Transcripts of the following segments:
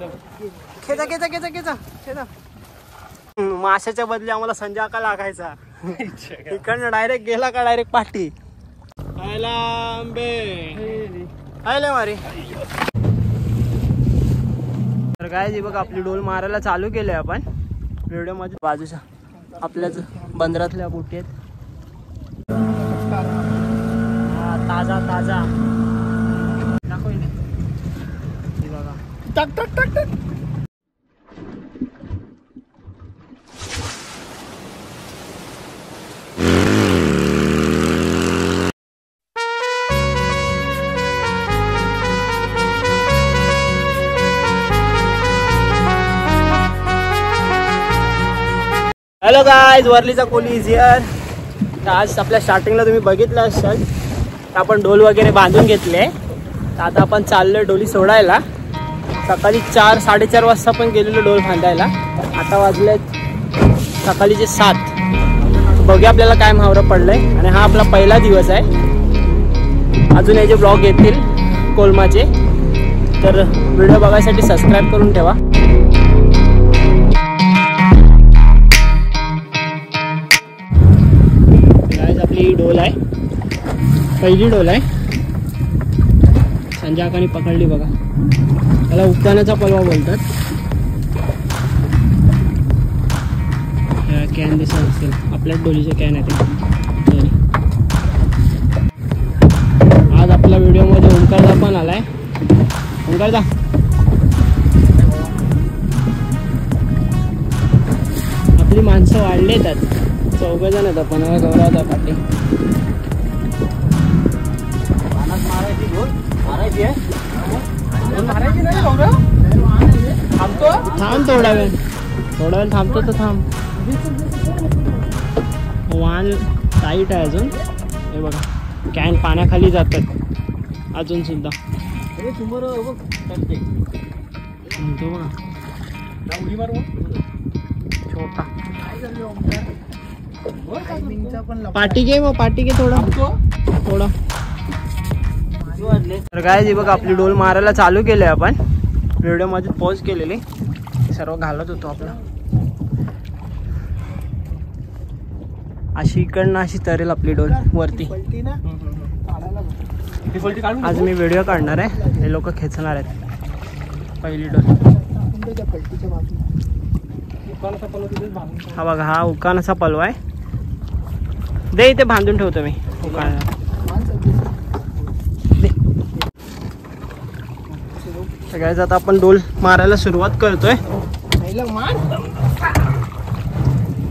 खेचा खेचा खेचा खेचा खेचा. माशाच्या बदली आम्हाला संजय का लागायचा. इकडनं डायरेक्ट गेला का डायरेक्ट पाठी. आयले मारी. तर काय जी बघ आपली डोल मारायला चालू केली आपण व्हिडिओ मध्ये. बाजूच्या आपल्याच बंदरातल्या बोटी आहेत. ताजा ताजा दाखव बघा. टक टक टक टक. हॅलो गाईज, वर्लीचा कोली इज हिअर. आज आपल्या स्टार्टिंगला तुम्ही बघितलं असाल आपण डोल वगैरे बांधून घेतले. तर आता आपण चाललोय डोली सोडायला. सकाळी 4-4:30 वाजता पण गेलेलो डोल बांधायला. आता वाजलेत सकाळीचे 7. बघूया आपल्याला काय म्हावरं पडलंय. आणि हा आपला पहिला दिवस आहे. अजून याचे ब्लॉग येतील कोलमाचे. तर व्हिडिओ बघायसाठी सबस्क्राईब करून ठेवा. आपली डोल आहे, पहिली डोल आहे. संजय काकांनी पकडली बघा. त्याला उपदानाचा पलवा बोलतात. कॅन दिसत असेल आपल्याच डोलीचे कॅन आहे ते. आज आपल्या व्हिडिओमध्ये ओंकारदा पण आलाय. ओंकारदा आपली माणसं वाढली आहेत. 4 जण आहेत आपण. गौरवदा पाटील मारायची आहे. थांब थोडा वेळ थांबतो तर थांब. वाहन टाईट आहे अजून. हे बघा कॅन पाण्याखाली जातात अजून सुद्धा. छोटा पाटी घे मग. पाटी घे थोडा. तर काय जी बघ आपली डोल मारायला चालू केली आपण. व्हिडिओ मध्ये पॉज केलेली सर्व घालत होतो आपला. अशी इकडनं अशी तरेल आपली डोल वरती. आज मी व्हिडिओ काढणार आहे. हे लोक खेचणार आहेत पहिली डोल. हा बघा हा उकानाचा पलवा आहे. दे इथे बांधून ठेवतो मी उकाना. सगळ्याच आता आपण डोल मारायला सुरुवात करतोय.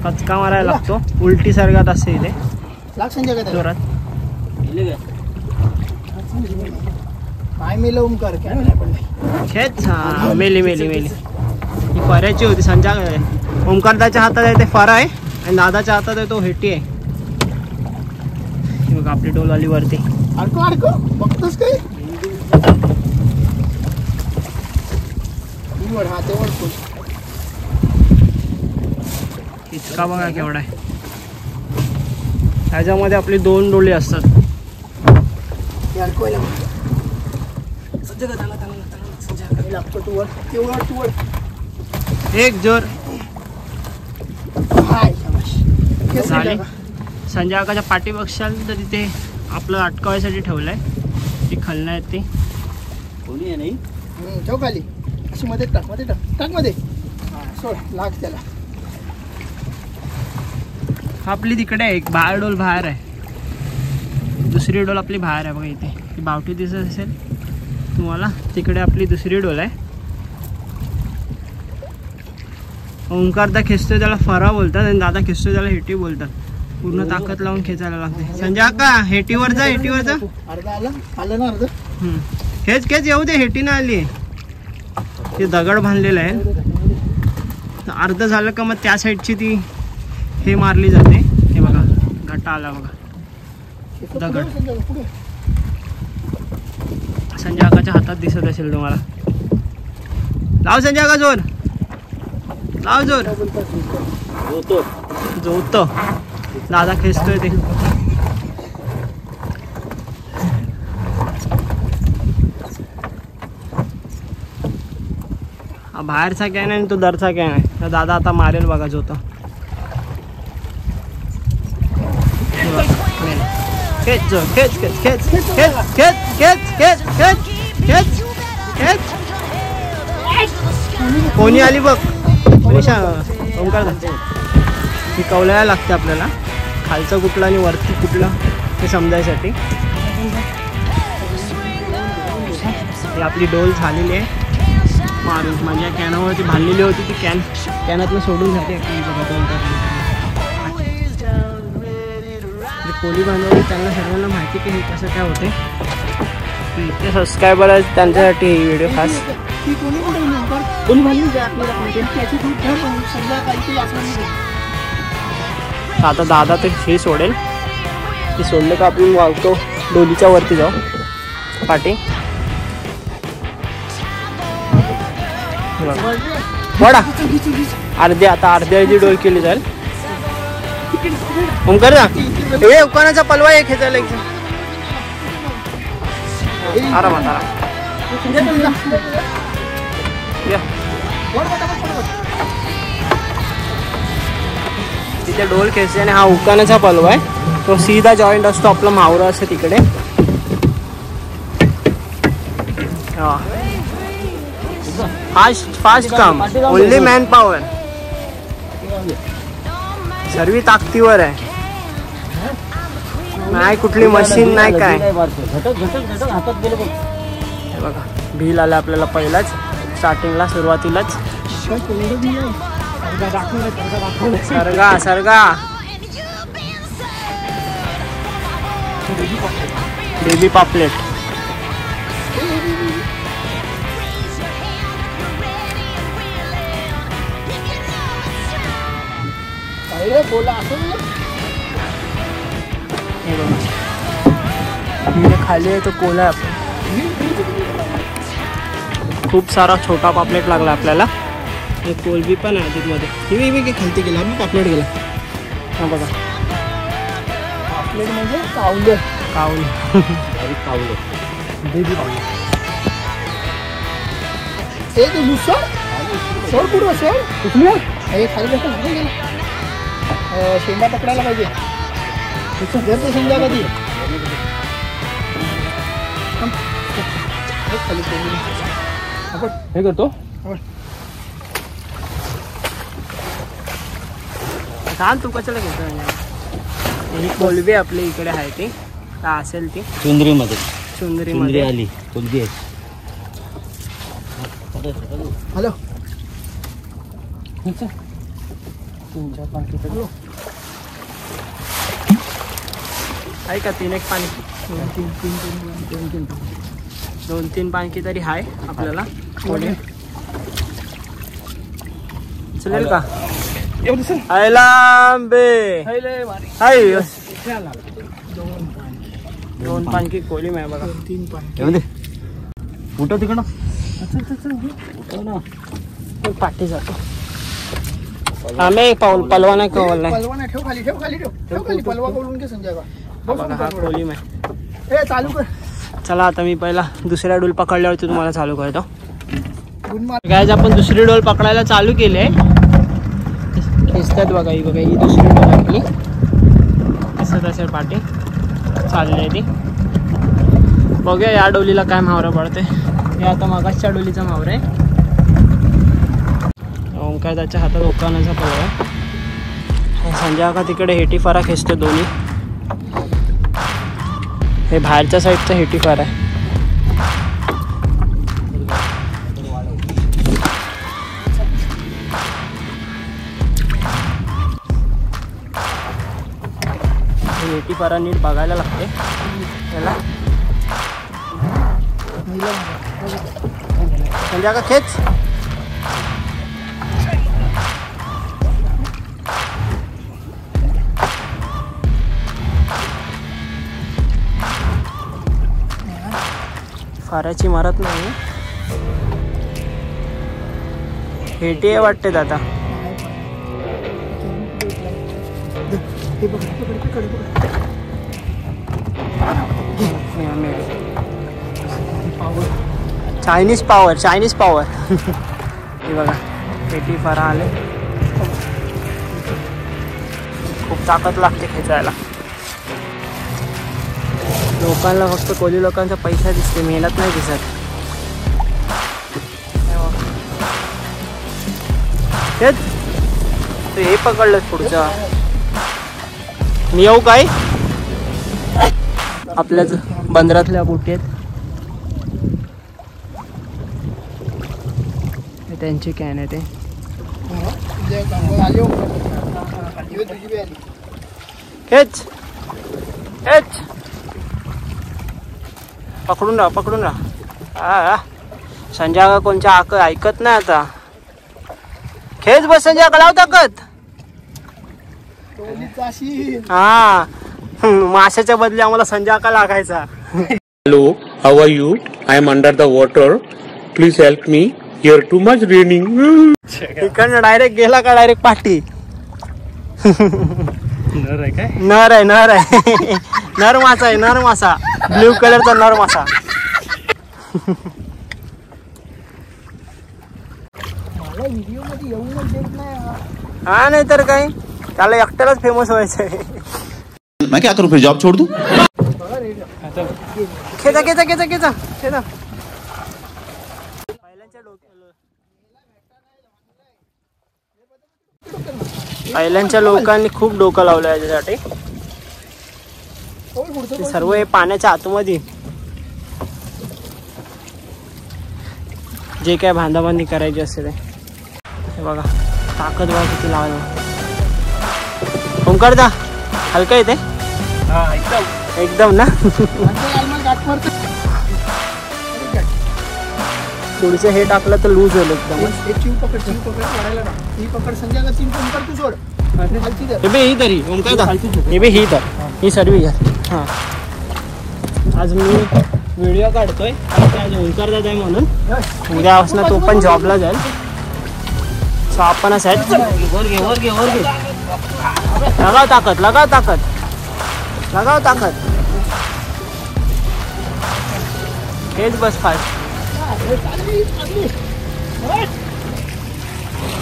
कचका मारायला लागतो. उलटी सारखात असते इथे जोरात. खेच. हा मेली मेली मेली. ही फऱ्याची होती. संजय ओंकारदाच्या हातात आहे ते फरा आहे आणि दादाच्या हातात आहे तो हेटी आहे. बघा आपली डोल आली वरती. बघतोस काय इतका बघा केवढा आहे. ह्याच्यामध्ये आपली 2 डोली असतात. एक जोर झाली. संजय काकाच्या पाठी बघशाल तर तिथे आपलं अटकावायसाठी ठेवलंय. ती खलना आहेत ती. कोणी आहे नाही ठेव खाली. अशी मध्ये टाक मध्ये सोड लाग त्याला. आपली तिकडे एक बाहेर डोल बाहेर आहे. दुसरी डोल आपली बाहेर आहे बघा. इथे ती बावटी दिसत असेल तुम्हाला. तिकडे आपली दुसरी डोल आहे. ओंकारदा खेचतोय त्याला फरा बोलतात आणि दादा खेचतोय त्याला हेटी बोलतात. पूर्ण ताकद लावून खेचायला लागते. संजय काका हेटीवर जा. हेटीवर जा. खेच खेच येऊ दे. हेटी ना आली. ते दगड बांधलेलं आहे. अर्ध झालं का मग त्या साईडची ती हे मारली जाते. हे बघा घट्टा आला बघा दगड. संजय काकाच्या हातात दिसत असेल तुम्हाला. लाव संजय काका जोर. लाव जोर. जोतो दादा खेचतोय ते. हा बाहेरचा कॅन आहे आणि तो दरचा कॅन आहे. तर दादा आता मारेल बघा जो तो. खेच जो खेच खेच खेच खेच खेच खेच खेच खेच खेच खेच. कोणी आली बघ. मनीषा ओंकार ही कवलायला लागते आपल्याला. खालचं कुठलं आणि वरती कुठलं हे समजायसाठी. ही आपली डोल झालेली आहे मारून. माझ्या कॅनावरती बांधलेली होती ती कॅनातनं सोडून जाते. कोली बांधवली त्यांना सगळ्यांना माहिती की हे कसं काय होते. ते सबस्क्रायबर आहेत त्यांच्यासाठी ही व्हिडिओ खास. आता दादा ते हे सोडेल. ते सोडलं का आपण वागतो डोलीच्या वरती जाऊ पाठी. वडा अर्धे आता अर्ध्याची डोल केली जाईल. ओंकार ना हे उकानाचा पलवा आहे खेचायला आरामात आराम. तिथे डोल खेचते आणि हा उकानाचा पलवा आहे. तो सीधा जॉईंट असतो आपला मावरा असं तिकडे. हा फास्ट काम. Only man power. सर्व ताकदीवर आहे. नाही कुठली मशीन नाही काय. बघा भील आला आपल्याला पहिलाच स्टार्टिंगला सुरुवातीलाच. सरगा सरगा बेबी पापलेट. खाली आहे तो कोला आहे. खूप सारा छोटा पापलेट लागला आपल्याला. एक कोलबी पण आहे तिथमध्ये. मी खालती गेला मी पापलेट गेला. हा बघा पापलेट म्हणजे कावलं. कावलं कावलं बेबी पापलेट. ते सोड सोड कुठं सोड कुठलं हे खाली बसून गेला. शेंडा पकडायला पाहिजे. घर समजा कधी हे करतो. छान तू कशाला घेतो. ही कोलबी आपली इकडे आहे ती का असेल ती चुंदरीमध्ये. चुंदरीमध्ये आली कोलबी आहे. हॅलो आहे का 3 एक पाणी. 2-3 पाणकी तरी आहे आपल्याला. चलेल का बे. दोन पाणकी कोली आहे बघा. 3 पाणकी कुठं तिकडं पाठी जातो. आम्ही पलवा नाही कवल नाही. ठेव खाली ठेव खाली ठेव खाली. पलवा कवलून घे संजय का. हा कोली आहे. चालू कर. चला आता मी पहिला दुसऱ्या डोल पकडल्यावरती तुम्हाला चालू करतो. गाइस आपण दुसरी डोल पकडायला चालू केले. खेचतात बघा. ही बघा ही दुसरी डोल आपली. असं तसं पाठी चालली आहे ती. बघूया या डोलीला काय मावरा पडते. हे आता मागासच्या डोलीचा मावरा आहे. ओंकार त्याच्या हातात ओकानाचा पलवा आहे. संजय का तिकडे हेटीफारा खेचतो दोन्ही. हे बाहेरच्या साईडचं हेटीफार आहे. हेटीफारा नीट बघायला लागते त्याला. संजय का खेच. फाराची मारत नाही. हेटी आहे वाटते दादा. Chinese power Chinese power. हे बघा पेटी फरा आले. खूप ताकद लागते खेचायला. लोकांना फक्त कोली लोकांचा पैसा दिसते, मेहनत नाही दिसत. तेच ते हे पकडलं पुढच्या. मी येऊ काय? आपल्याच बंदरातल्या बोटी आहेत. त्यांची कॅन आहे ते. हेच हेच पकडून राहा, पकडून राहा. संजय कोणच्या ऐकत नाही आता. खेच बस संजय लाव ताकद. हा माशाच्या बदली आम्हाला संजय का लागायचा. Hello, how are you? I am under the water. Please help me. Here too much raining. इकडनं डायरेक्ट गेला का डायरेक्ट पाठी. नर आहे काय? नर आहे, नर आहे. नर मासा आहे, नर मासा. ब्ल्यू कलरचा नर मासा. हा नाही तर काय, त्याला एकट्यालाच फेमस व्हायचं आहे. मैं क्या करूं फिर, जॉब छोड़ दूं? खेचा खेचा खेचा खेचा खेचा. आयलंडच्या लोकांनी खूप डोकं लावलं याच्यासाठी. सर्व हे पाण्याच्या आतमध्ये जे काय बांधाबांधी करायची असते ते. हे बघा ताकद बघा किती लावायला. ओंकार दा हलका येते एकदम ना. थोडस हे टाकलं तर लूज होईल एकदम. ही तरी ओंकार दा ही तर ही सर्व घ्या. हां आज मी व्हिडिओ काढतोय आज ओंकार दादा आहे म्हणून. उद्यापासून तो पण जॉबला जाईल. सो आपण असं वर घे वर घे वर घे. लगाव ताकद लगाव ताकद लगाव ताकद. हेच बस फास्ट.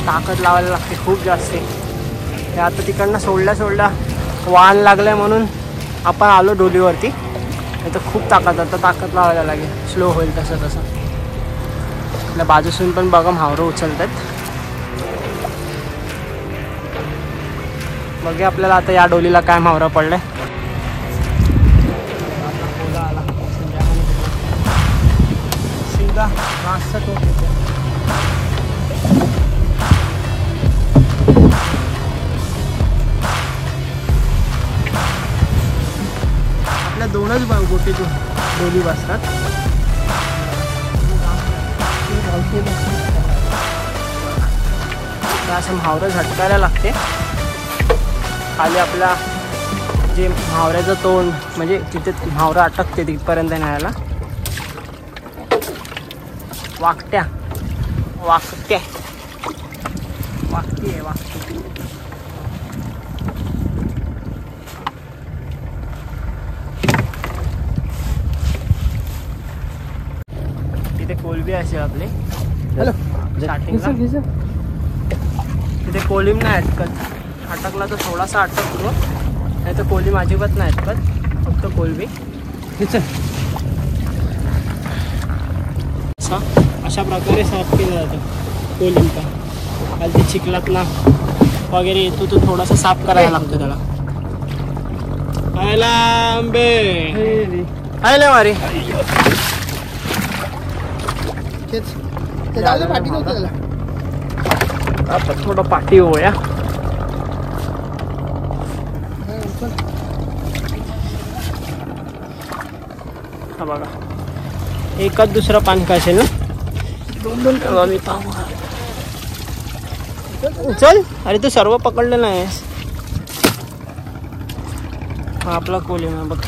ताकद लावायला लागते खूप जास्त. हे आता तिकडनं सोडल्या वाहन लागलंय म्हणून आपण आलो डोलीवरती. नाही तर खूप ताकद, आता ताकद लावायला लागेल. स्लो होईल तसं तसं. आपल्या बाजूसून पण बघा म्हावरं उचलतात. बघूया आपल्याला आता या डोलीला काय म्हावरा पडलाय. आपल्या दोनच गोटी डोली बसतात. असं म्हावरं झटकायला लागते. खाली आपला जे म्हावऱ्याचं तोंड म्हणजे तिथे म्हावरं अटकते तिथपर्यंत न्यायला. वाकट्या वाकट्या वाकती आहे वाकती. तिथे कोलबी असेल आपले. स्टार्टिंगला तिथे कोलिम नाही अटकत. अटकला तर थोडासा अटकतो, नाही तर कोलिम अजिबात नाही अटकत, फक्त कोलबी. अशा प्रकारे साफ केलं जातं कोलिमचा. आणि ते चिखलात ना वगैरे येतो तो थोडासा साफ करायला लागतो त्याला. आयला आंबे आयला मारे. आता थोडं पाठी होऊया. हा बघा एकाच दुसरा पान का असेल ना. दोन मी पाहू. चल अरे तू सर्व पकडलं नाहीस. हा आपला कोलिम आहे बघ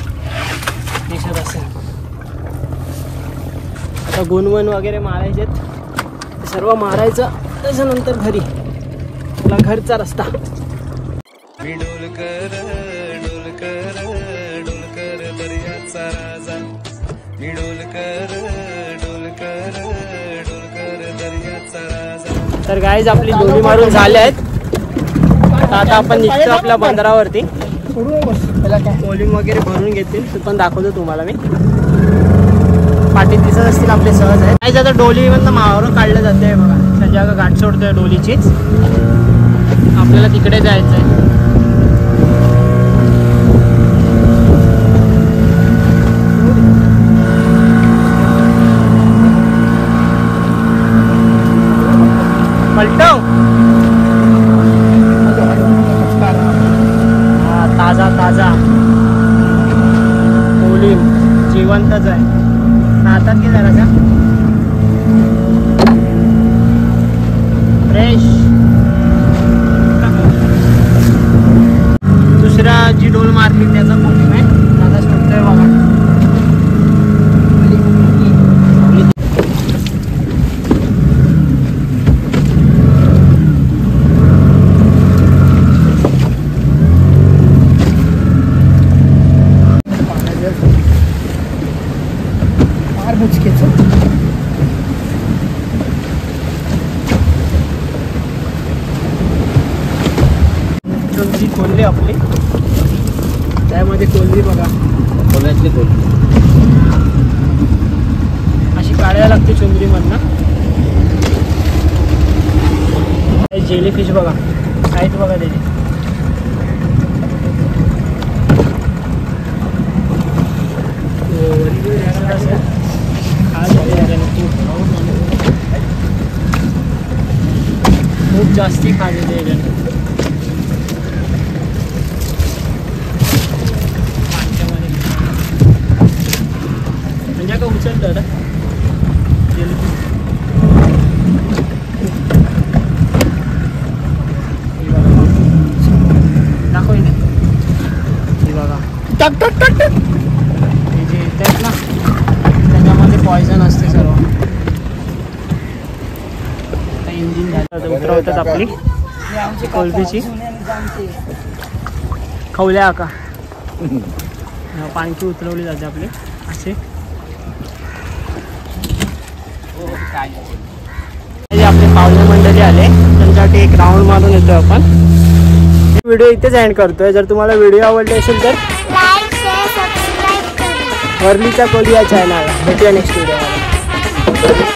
दिसत असेल. आता गुणवण वगैरे मारायचे सर्व मारायचं. त्याच्यानंतर घरी आपला घरचा रस्ता. मी डोलकर डोलकर डोलकर दर्याचा राजा. मी डोलकर डोलकर डोलकर दर्याचा राजा. तर गाईज आपली डोली मारून झाले आहेत. आता आपण निघतो आपल्या बंदरावरती. कोलिंग वगैरे भरून घेतील ते पण दाखवतो तुम्हाला मी. पाठीत दिसत असतील आपले सहज आहे. गाईज आता डोली मधनं मावरून काढलं जाते बघा. सध्या गाठ सोडतोय डोलीचीच. आपल्याला तिकडे जायचं आहे. पलटव ताजा ताजा कोलिंग जिवंतच आहे. हातात घे जरा फ्रेश. दुसरा जी डोल मारली त्याचा कोलिंग आहे. दादा सोडतोय बघा. चुंदरी कोल्ही आपली. त्यामध्ये कोल्ही बघा. कोल्ह्यातली कोल्ही अशी काढायला लागते चुंदरीमधनं. जेली फिश बघा. आहेत बघा त्याची. खूप जास्ती खाल्लेली आहे त्याने. म्हणजे का उचललं ना दाखव इथे. बघा टक टक टक टक. हे जे येतात ना त्याच्यामध्ये पॉयझन असते सर्व. इंजिन झालं उतरवतात आपली कोलबीची. खवल्या का पाणकी उतरवली जाते आपली असे. आपले पाहुणे मंडळी आले त्यांच्यासाठी एक राऊंड मारून येतो आपण. व्हिडिओ इथेच एंड करतोय. जर तुम्हाला व्हिडिओ आवडले असेल तर लाईक शेअर सबस्क्राईब करा. वर्लीचा कोली या चॅनलला. भेटूया नेक्स्ट व्हिडिओ.